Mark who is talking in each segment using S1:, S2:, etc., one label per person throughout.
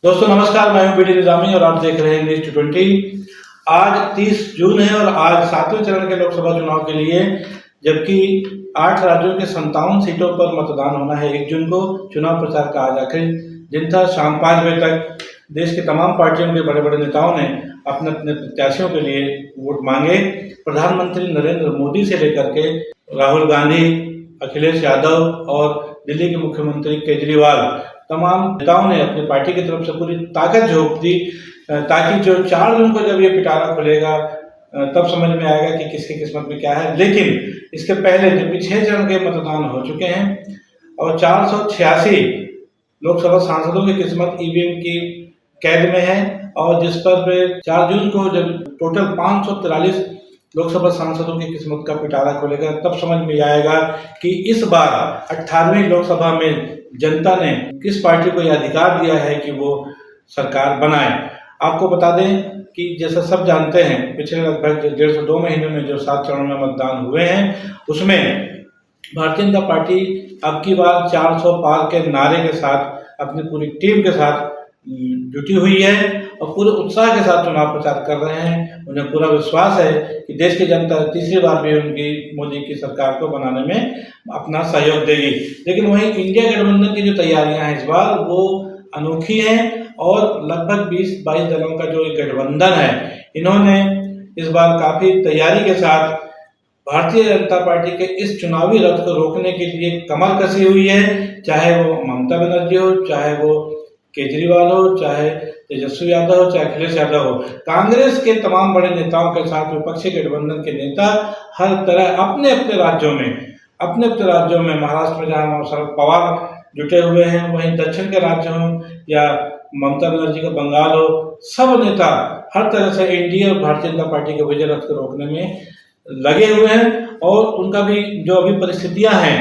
S1: दोस्तों नमस्कार, मैं हूं बीडी निजामी और आप देख रहे हैं न्यूज़ 220। आज 30 जून है और आज 7वें चरण के लोकसभा चुनाव के लिए, जबकि 8 राज्यों के 57 सीटों पर मतदान होना है 1 जून को। चुनाव प्रचार का आज आखिरी दिन था। शाम 5 बजे तक देश की तमाम पार्टियों के बड़े बड़े नेताओं ने अपने अपने प्रत्याशियों के लिए वोट मांगे। प्रधानमंत्री नरेंद्र मोदी से लेकर के राहुल गांधी, अखिलेश यादव और दिल्ली के मुख्यमंत्री केजरीवाल, तमाम नेताओं ने अपनी पार्टी की तरफ से पूरी ताकत झोंक दी, ताकि जो 4 जून को जब ये पिटारा खुलेगा तब समझ में आएगा कि किसकी किस्मत में क्या है। लेकिन इसके पहले जबकि 6 चरण के मतदान हो चुके हैं और 486 लोकसभा सांसदों की किस्मत ईवीएम की कैद में है, और जिस पर 4 जून को जब टोटल 543 लोकसभा सांसदों की किस्मत का पिटारा खुलेगा तब समझ में आएगा कि इस बार 18वीं लोकसभा में जनता ने किस पार्टी को यह अधिकार दिया है कि वो सरकार बनाए। आपको बता दें कि जैसा सब जानते हैं, पिछले लगभग 1.5 से 2 महीनों में जो 7 चरणों में मतदान हुए हैं उसमें भारतीय जनता पार्टी अब की बार 400 पार के नारे के साथ अपनी पूरी टीम के साथ जुटी हुई है और पूरे उत्साह के साथ चुनाव प्रचार कर रहे हैं। उन्हें पूरा विश्वास है कि देश की जनता तीसरी बार भी उनकी मोदी की सरकार को बनाने में अपना सहयोग देगी। लेकिन वहीं इंडिया गठबंधन की जो तैयारियां हैं इस बार वो अनोखी हैं और लगभग 20-22 दलों का जो एक गठबंधन है, इन्होंने इस बार काफी तैयारी के साथ भारतीय जनता पार्टी के इस चुनावी रथ को रोकने के लिए कमर कसी हुई है। चाहे वो ममता बनर्जी हो, चाहे वो केजरीवाल हो, चाहे तेजस्वी यादव हो, चाहे अखिलेश यादव हो, कांग्रेस के तमाम बड़े नेताओं के साथ विपक्षी गठबंधन के नेता हर तरह अपने अपने राज्यों में महाराष्ट्र में जहां शरद पवार जुटे हुए हैं, वहीं दक्षिण के राज्य हों या ममता बनर्जी का बंगाल हो, सब नेता हर तरह से एनडीए और भारतीय जनता पार्टी के विजय रथ को रोकने में लगे हुए हैं। और उनका भी जो अभी परिस्थितियां हैं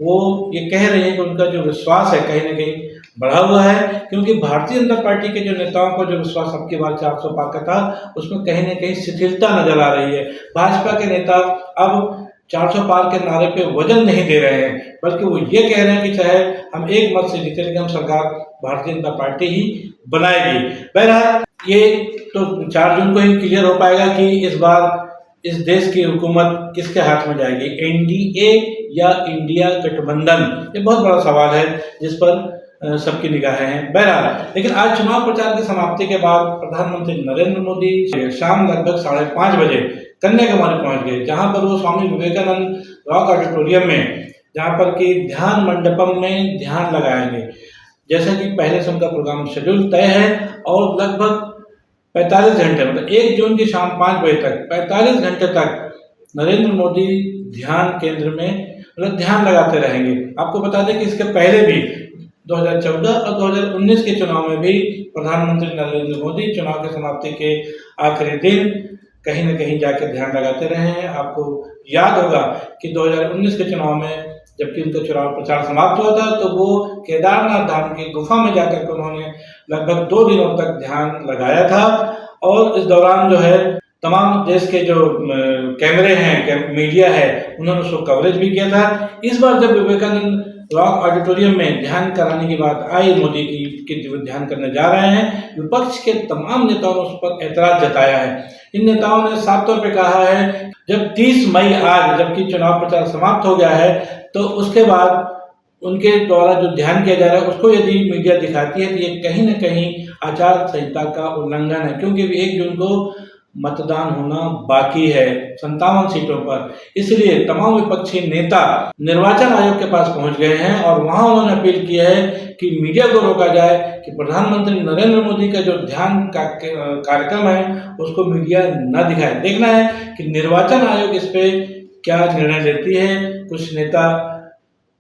S1: वो ये कह रही है कि उनका जो विश्वास है कहीं न कहीं बढ़ा हुआ है, क्योंकि भारतीय जनता पार्टी के जो नेताओं को जो विश्वास अब की बार 400 पार का था उसमें कहीं न कहीं शिथिलता नजर आ रही है। भाजपा के नेता अब 400 पार के नारे पे वजन नहीं दे रहे हैं, बल्कि वो ये कह रहे हैं कि चाहे हम एक मत से जीते लेकिन हम सरकार भारतीय जनता पार्टी ही बनाएगी। बहरहाल ये तो 4 जून को ही क्लियर हो पाएगा कि इस बार इस देश की हुकूमत किसके हाथ में जाएगी, एनडीए या इंडिया गठबंधन। ये बहुत बड़ा सवाल है जिस पर सबकी निगाहें हैं। बहरहाल लेकिन आज चुनाव प्रचार की समाप्ति के बाद प्रधानमंत्री नरेंद्र मोदी शाम लगभग 5:30 बजे कन्याकुमारी पहुंच गए, जहां पर वो स्वामी विवेकानंद रॉक ऑडिटोरियम में, जहां पर कि ध्यान मंडपम में ध्यान लगाएंगे। जैसा कि पहले से उनका प्रोग्राम शेड्यूल तय है और लगभग 45 घंटे, मतलब 1 जून की शाम 5 बजे तक 45 घंटे तक नरेंद्र मोदी ध्यान केंद्र में मतलब ध्यान लगाते रहेंगे। आपको बता दें कि इसके पहले भी 2014 और 2019 के चुनाव में भी प्रधानमंत्री नरेंद्र मोदी चुनाव की समाप्ति के आखिरी दिन कहीं न कहीं जाकर ध्यान लगाते रहे हैं। आपको याद होगा कि 2019 के चुनाव में जबकि उनका चुनाव प्रचार समाप्त हुआ था तो वो केदारनाथ धाम की गुफा में जाकर के उन्होंने लगभग 2 दिनों तक ध्यान लगाया था। और इस दौरान जो है तमाम देश के जो कैमरे हैं, मीडिया है, उन्होंने उसको कवरेज भी किया था। इस बार जब विवेकानंद रॉक ऑडिटोरियम में ध्यान कराने की बात आई मोदी की कि ध्यान करने जा रहे हैं, विपक्ष के तमाम नेताओं ने उस पर ऐतराज जताया है। इन नेताओं ने साफ तौर पे कहा है जब 30 मई आज जबकि चुनाव प्रचार समाप्त हो गया है तो उसके बाद उनके द्वारा जो ध्यान किया जा रहा है उसको यदि मीडिया दिखाती है तो ये कहीं न कहीं आचार संहिता का उल्लंघन है, क्योंकि 1 जून को मतदान होना बाकी है 57 सीटों पर। इसलिए तमाम विपक्षी नेता निर्वाचन आयोग के पास पहुंच गए हैं और वहां उन्होंने अपील की है कि मीडिया को रोका जाए कि प्रधानमंत्री नरेंद्र मोदी का जो ध्यान का कार्यक्रम है उसको मीडिया न दिखाए। देखना है कि निर्वाचन आयोग इस पे क्या निर्णय लेती है। कुछ नेता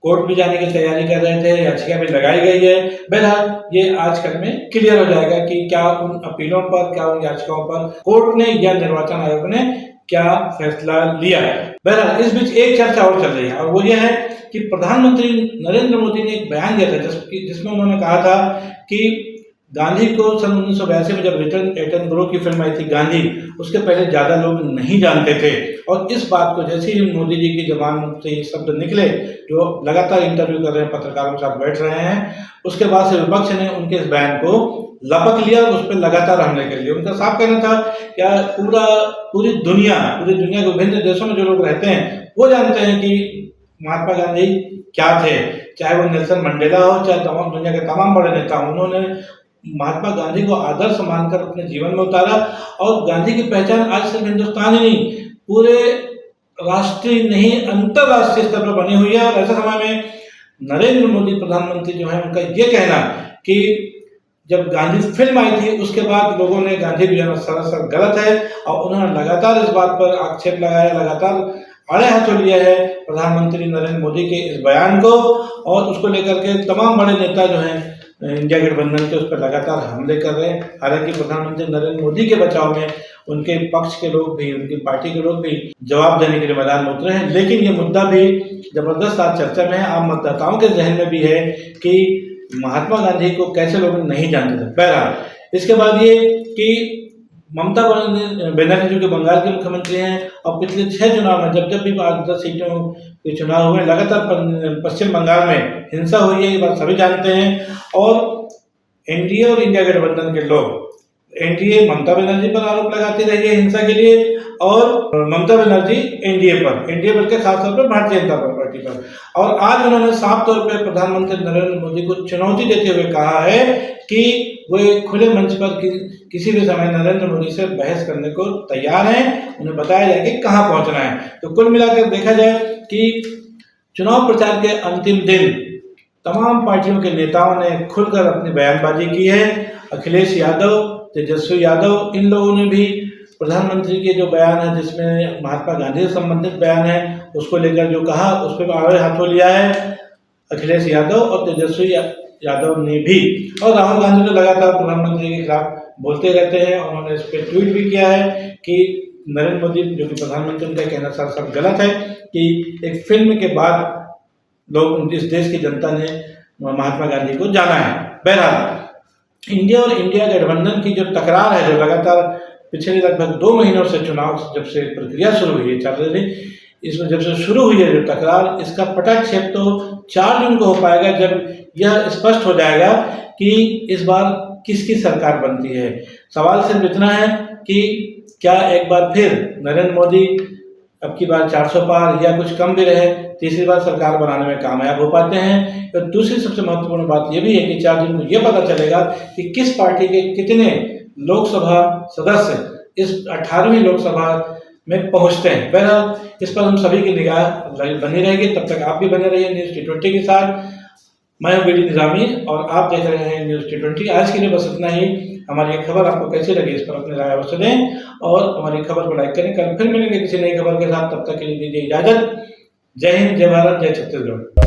S1: कोर्ट में जाने की तैयारी कर रहे थे, याचिका भी लगाई गई है। बहरहाल ये आजकल में क्लियर हो जाएगा कि क्या उन अपीलों पर, क्या उन याचिकाओं पर कोर्ट ने या निर्वाचन आयोग ने क्या फैसला लिया। बहरहाल इस बीच एक चर्चा और चल रही है और वो ये है कि प्रधानमंत्री नरेंद्र मोदी ने एक बयान दिया था जिसमें उन्होंने कहा था कि गांधी को सन 1982 में जब रिटर्न एटनबरो की फिल्म आई थी गांधी, उसके पहले ज़्यादा लोग नहीं जानते थे। और इस बात को जैसे ही मोदी जी की जबान से ये शब्द निकले, जो लगातार इंटरव्यू कर रहे हैं, पत्रकारों के साथ बैठ रहे हैं, उसके बाद से विपक्ष ने उनके इस बयान को लपक लिया और उस पर लगातार हमले कर लिए। उनका साफ कहना था क्या पूरी दुनिया के विभिन्न देशों में जो लोग रहते हैं वो जानते हैं कि महात्मा गांधी क्या थे, चाहे वो नेल्सन मंडेला हो, चाहे तमाम दुनिया के तमाम बड़े नेता हों। उन्होंने महात्मा गांधी को आदर्श मानकर अपने जीवन में उतारा और गांधी की पहचान आज सिर्फ हिंदुस्तान ही नहीं, पूरे राष्ट्रीय नहीं अंतर्राष्ट्रीय स्तर पर बनी हुई है। और ऐसे समय में नरेंद्र मोदी प्रधानमंत्री जो है, उनका ये कहना कि जब गांधी फिल्म आई थी उसके बाद लोगों ने गांधी भी सरासर गलत है, और उन्होंने लगातार इस बात पर आक्षेप लगाया, लगातार अड़े हाथों लिया है प्रधानमंत्री नरेंद्र मोदी के इस बयान को। और उसको लेकर के तमाम बड़े नेता जो हैं इंडिया गठबंधन के उस पर लगातार हमले कर रहे हैं। हालांकि प्रधानमंत्री नरेंद्र मोदी के बचाव में उनके पक्ष के लोग भी, उनकी पार्टी के लोग भी जवाब देने के लिए मैदान में उतरे हैं। लेकिन ये मुद्दा भी जबरदस्त आज चर्चा में है, आम मतदाताओं के जहन में भी है कि महात्मा गांधी को कैसे लोग नहीं जानते थे। बहरहाल इसके बाद ये कि ममता बनर्जी जो कि बंगाल के मुख्यमंत्री हैं, और पिछले 6 चुनाव में जब भी 8-10 सीटों के चुनाव हुए, लगातार पश्चिम बंगाल में हिंसा हुई है, ये बात सभी जानते हैं। और एनडीए और इंडिया गठबंधन के लोग, एनडीए ममता बनर्जी पर आरोप लगाती रही है हिंसा के लिए, और ममता बनर्जी एनडीए पर के खासतौर पर भारतीय जनता पार्टी पर। और आज उन्होंने साफ तौर पर प्रधानमंत्री नरेंद्र मोदी को चुनौती देते हुए कहा है कि वो एक खुले मंच पर किसी भी समय नरेंद्र मोदी से बहस करने को तैयार हैं, उन्हें बताया जाए कि कहाँ पहुंचना है। तो कुल मिलाकर देखा जाए कि चुनाव प्रचार के अंतिम दिन तमाम पार्टियों के नेताओं ने खुलकर अपनी बयानबाजी की है। अखिलेश यादव, तेजस्वी यादव, इन लोगों ने भी प्रधानमंत्री के जो बयान है, जिसमें महात्मा गांधी से संबंधित बयान है, उसको लेकर जो कहा उस पर आड़े हाथों लिया है अखिलेश यादव और तेजस्वी यादव ने भी। और राहुल गांधी तो लगातार प्रधानमंत्री के खिलाफ बोलते रहते हैं। उन्होंने इस पर ट्वीट भी किया है कि नरेंद्र मोदी जो कि प्रधानमंत्री, उनका कहना सब गलत है कि एक फिल्म के बाद लोग, इस देश की जनता ने महात्मा गांधी को जाना है। बहरहाल इंडिया और इंडिया गठबंधन की जो तकरार है, जो लगातार पिछले लगभग 2 महीनों से चुनाव जब से प्रक्रिया शुरू हुई है, चल रही थी, इसमें जब से शुरू हुई है जो तकरार, इसका पटाक्षेप तो 4 जून को हो पाएगा, जब यह स्पष्ट हो जाएगा कि इस बार किसकी सरकार बनती है। सवाल सिर्फ इतना है कि क्या एक बार फिर नरेंद्र मोदी अब की बार 400 पार या कुछ कम भी रहे, तीसरी बार सरकार बनाने में कामयाब हो पाते हैं। और दूसरी सबसे महत्वपूर्ण बात यह भी है कि 4 जून को यह पता चलेगा कि किस पार्टी के कितने लोकसभा सदस्य इस 18वीं लोकसभा में पहुंचते हैं। बहरहाल इस पर हम सभी की निगाह बनी रहेगी। तब तक आप भी बने रहिए न्यूज़ T20 के साथ। मैं बीडी निजामी और आप देख रहे हैं न्यूज़ T20। आज के लिए बस इतना ही। हमारी ये खबर आपको कैसी लगी, इस पर अपनी राय अवश्य दें और हमारी खबर को लाइक करें। कल फिर मिलेंगे किसी नई खबर के साथ, तब तक के लिए दीजिए इजाजत। जय हिंद, जय भारत, जय छत्तीसगढ़।